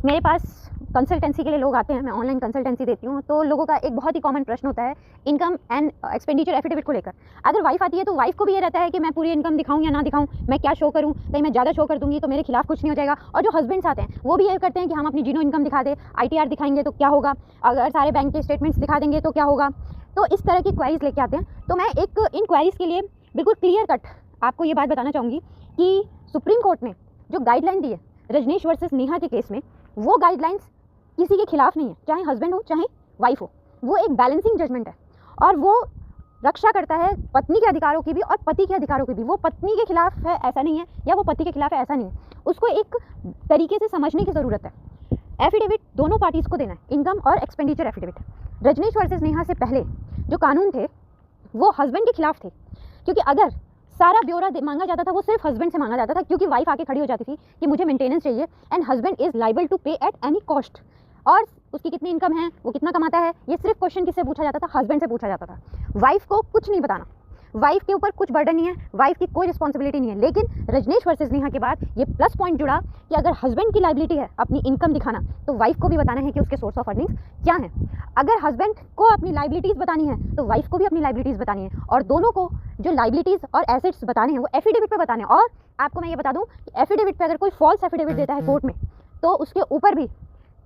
मेरे पास कंसल्टेंसी के लिए लोग आते हैं, मैं ऑनलाइन कंसल्टेंसी देती हूँ, तो लोगों का एक बहुत ही कॉमन प्रश्न होता है इनकम एंड एक्सपेंडिचर एफिडेविट को लेकर। अगर वाइफ आती है तो वाइफ को भी ये रहता है कि मैं पूरी इनकम दिखाऊं या ना दिखाऊं, मैं क्या शो करूं, कहीं मैं ज़्यादा शो कर दूंगी तो मेरे खिलाफ कुछ नहीं हो जाएगा। और जो हस्बैंड्स आते हैं वो भी ये करते हैं कि हम अपनी जीरो इनकम दिखा दें, ITR दिखाएंगे तो क्या होगा, अगर सारे बैंक के स्टेटमेंट्स दिखा देंगे तो क्या होगा। तो इस तरह की क्वेरीज लेके आते हैं। तो मैं एक इन क्वेरीज के लिए बिल्कुल क्लियर कट आपको ये बात बताना चाहूँगी कि सुप्रीम कोर्ट ने जो गाइडलाइन दी है रजनीश वर्सेस नेहा के केस में, वो गाइडलाइंस किसी के खिलाफ नहीं है, चाहे हस्बैंड हो चाहे वाइफ हो। वो एक बैलेंसिंग जजमेंट है और वो रक्षा करता है पत्नी के अधिकारों की भी और पति के अधिकारों की भी। वो पत्नी के खिलाफ है ऐसा नहीं है, या वो पति के खिलाफ है ऐसा नहीं है। उसको एक तरीके से समझने की ज़रूरत है। एफिडेविट दोनों पार्टीज़ को देना है, इनकम और expenditure affidavit. Rajnish versus Neha से पहले जो कानून थे वो हस्बैंड के खिलाफ थे, क्योंकि अगर सारा ब्यौरा मांगा जाता था वो सिर्फ हस्बैंड से मांगा जाता था, क्योंकि वाइफ आके खड़ी हो जाती थी कि मुझे मेंटेनेंस चाहिए and husband is liable to pay at any cost. और उसकी कितनी इनकम है, वो कितना कमाता है, ये सिर्फ क्वेश्चन किससे पूछा जाता था, हस्बैंड से पूछा जाता था। वाइफ को कुछ नहीं बताना, वाइफ के ऊपर कुछ बर्डन नहीं है, वाइफ की कोई रिस्पॉन्सिबिलिटी नहीं है। लेकिन रजनीश वर्सेस नेहा के बाद ये प्लस पॉइंट जुड़ा कि अगर हस्बैंड की लाइबिलिटी है अपनी इनकम दिखाना, तो वाइफ को भी बताना है कि उसके सोर्स ऑफ अर्निंग्स क्या है। अगर हस्बैंड को अपनी लाइबिलिटीज़ बतानी है तो वाइफ को भी अपनी लाइबिलिटीज़ बतानी है, और दोनों को जो लाइबिलिटीज़ और एसेट्स बताने हैं वो एफिडेविट पे बताने हैं। और आपको मैं ये बता दूं कि एफिडेविट पे अगर कोई फॉल्स एफिडेविट देता है कोर्ट में, तो उसके ऊपर भी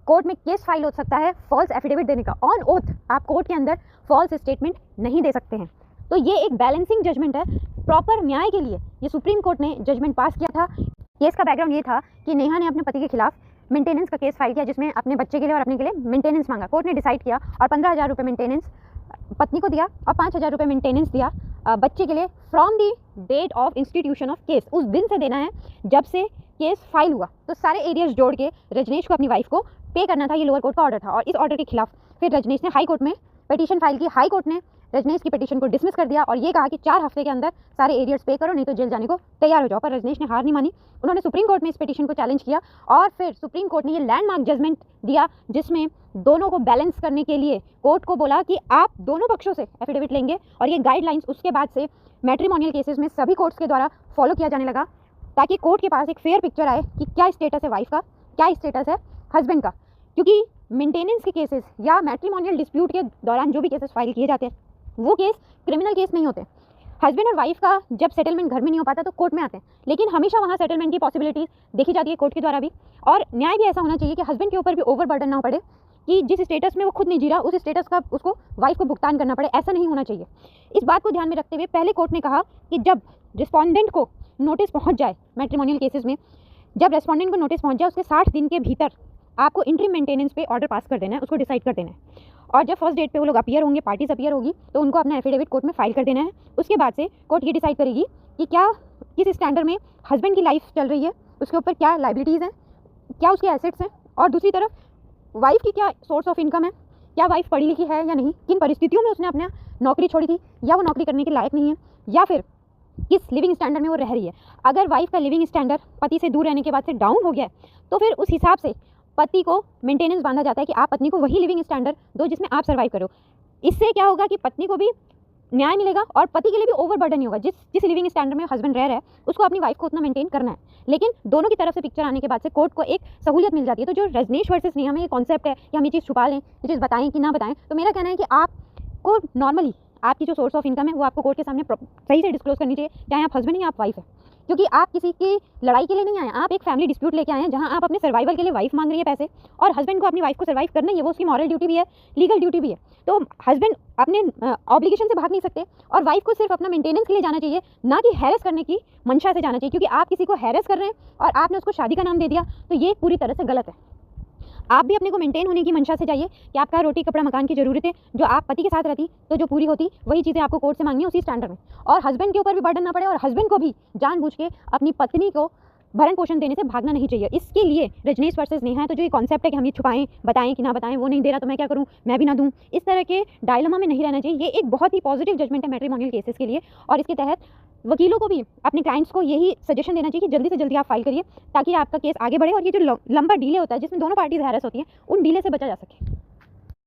कोर्ट में केस फाइल हो सकता है फॉल्स एफिडेविट देने का। ऑन ओथ आप कोर्ट के अंदर फॉल्स स्टेटमेंट नहीं दे सकते हैं। तो ये एक बैलेंसिंग जजमेंट है। प्रॉपर न्याय के लिए ये सुप्रीम कोर्ट ने जजमेंट पास किया था। केस का बैकग्राउंड ये था कि नेहा ने अपने पति के खिलाफ मेंटेनेंस का केस फाइल किया, जिसमें अपने बच्चे के लिए और अपने के लिए मेंटेनेंस मांगा। कोर्ट ने डिसाइड किया और 15,000 रुपये मेंटेनेंस पत्नी को दिया और 5,000 रुपये मेंटेनेंस दिया बच्चे के लिए from the date of institution of case. उस दिन से देना है जब से केस फाइल हुआ। तो सारे एरियाज जोड़ के रजनीश को अपनी वाइफ को पे करना था। ये लोअर कोर्ट का ऑर्डर था और इस ऑर्डर के खिलाफ फिर रजनीश ने हाई कोर्ट में पिटीशन फाइल की। हाई कोर्ट ने रजनीश की पिटीशन को डिसमिस कर दिया और ये कहा कि 4 हफ्ते के अंदर सारे एरियर्स पे करो, नहीं तो जेल जाने को तैयार हो जाओ। पर रजनीश ने हार नहीं मानी, उन्होंने सुप्रीम कोर्ट में इस पिटीशन को चैलेंज किया और फिर सुप्रीम कोर्ट ने ये लैंडमार्क जजमेंट दिया, जिसमें दोनों को बैलेंस करने के लिए कोर्ट को बोला कि आप दोनों पक्षों से एफिडेविट लेंगे। और ये गाइडलाइंस उसके बाद से मैट्रिमोनियल केसेस में सभी कोर्ट्स के द्वारा फॉलो किया जाने लगा, ताकि कोर्ट के पास एक फेयर पिक्चर आए कि क्या स्टेटस है वाइफ का, क्या स्टेटस है हस्बैंड का। क्योंकि मेंटेनेंस के केसेस या मैट्रिमोनियल डिस्प्यूट के दौरान जो भी केसेस फाइल किए जाते हैं वो केस क्रिमिनल केस नहीं होते। हस्बैंड और वाइफ का जब सेटलमेंट घर में नहीं हो पाता तो कोर्ट में आते हैं, लेकिन हमेशा वहाँ सेटलमेंट की पॉसिबिलिटी देखी जाती है कोर्ट के द्वारा भी। और न्याय भी ऐसा होना चाहिए कि हस्बैंड के ऊपर भी ओवर बर्डन ना पड़े कि जिस स्टेटस में वो खुद नहीं जी रहा उस स्टेटस का उसको वाइफ को भुगतान करना पड़े, ऐसा नहीं होना चाहिए। इस बात को ध्यान में रखते हुए पहले कोर्ट ने कहा कि जब रिस्पॉन्डेंट को नोटिस पहुँच जाए मैट्रिमोनियल केसेस में, जब रेस्पॉन्डेंट को नोटिस पहुँच जाए उसके 60 दिन के भीतर आपको इंटरिम मेंटेनेंस पे ऑर्डर पास कर देना है, उसको डिसाइड कर देना है। और जब फर्स्ट डेट पे वो लोग अपीयर होंगे, पार्टीज अपीयर होगी, तो उनको अपना एफिडेविट कोर्ट में फाइल कर देना है। उसके बाद से कोर्ट ये डिसाइड करेगी कि क्या किस स्टैंडर्ड में हस्बैंड की लाइफ चल रही है, उसके ऊपर क्या लाइबिलिटीज़ हैं, क्या उसके एसेट्स हैं, और दूसरी तरफ वाइफ की क्या सोर्स ऑफ इनकम है, क्या वाइफ पढ़ी लिखी है या नहीं, किन परिस्थितियों में उसने अपना नौकरी छोड़ी थी या वो नौकरी करने के लायक नहीं है, या फिर किस लिविंग स्टैंडर्ड में वो रह रही है। अगर वाइफ का लिविंग स्टैंडर्ड पति से दूर रहने के बाद से डाउन हो गया है तो फिर उस हिसाब से पति को मेंटेनेंस बांधा जाता है कि आप पत्नी को वही लिविंग स्टैंडर्ड दो जिसमें आप सर्वाइव करो। इससे क्या होगा कि पत्नी को भी न्याय मिलेगा और पति के लिए भी ओवर बर्डन नहीं होगा। जिस लिविंग स्टैंडर्ड में हस्बैंड रह रहा है उसको अपनी वाइफ को उतना मेंटेन करना है। लेकिन दोनों की तरफ से पिक्चर आने के बाद से कोर्ट को एक सहूलियत मिल जाती है। तो जो रजनीश वर्सेस नेहा में ये कॉन्सेप्ट है कि हम ये चीज़ छुपा लें, ये चीज़ बताएं कि ना बताएं, तो मेरा कहना है कि आपको नॉर्मली आपकी जो सोर्स ऑफ इनकम है वो आपको कोर्ट के सामने सही से डिस्क्लोज करनी चाहिए, चाहे आप हस्बैंड हैं या आप वाइफ है। क्योंकि आप किसी की लड़ाई के लिए नहीं आए, आप एक फैमिली डिस्प्यूट लेके आए हैं जहां आप अपने सर्वाइवल के लिए वाइफ मांग रही है पैसे, और हस्बैंड को अपनी वाइफ को सर्वाइव करना ही है, वो उसकी मॉरल ड्यूटी भी है, लीगल ड्यूटी भी है। तो हस्बैंड अपने ऑब्लिगेशन से भाग नहीं सकते और वाइफ को सिर्फ अपना मेंटेनेंस के लिए जाना चाहिए, ना कि हैरेस करने की मंशा से जाना चाहिए। क्योंकि आप किसी को हैरेस कर रहे हैं और आपने उसको शादी का नाम दे दिया, तो ये पूरी तरह से गलत है। आप भी अपने को मेंटेन होने की मंशा से जाइए कि आपका रोटी कपड़ा मकान की ज़रूरतें जो आप पति के साथ रहती तो जो पूरी होती वही चीज़ें आपको कोर्ट से मांगनी है उसी स्टैंडर्ड में, और हस्बैंड के ऊपर भी बर्डन ना पड़े और हस्बैंड को भी जानबूझ के अपनी पत्नी को भरण पोषण देने से भागना नहीं चाहिए। इसके लिए रजनीश वर्सेस नेहा है। तो जो ये कॉन्सेप्ट है कि हम ये छुपाएं, बताएं कि ना बताएं, वो नहीं दे रहा तो मैं क्या करूं, मैं भी ना दूं, इस तरह के डायलेमा में नहीं रहना चाहिए। ये एक बहुत ही पॉजिटिव जजमेंट है मैट्रिमोनियल केसेस के लिए, और इसके तहत वकीलों को भी अपने क्लाइंट्स को यही सजेशन देना चाहिए कि जल्दी से जल्दी आप फाइल करिए ताकि आपका केस आगे बढ़े और ये जो लंबा डीले होता है जिसमें दोनों पार्टीज हैरेस होती हैं उन डीले से बचा जा सके।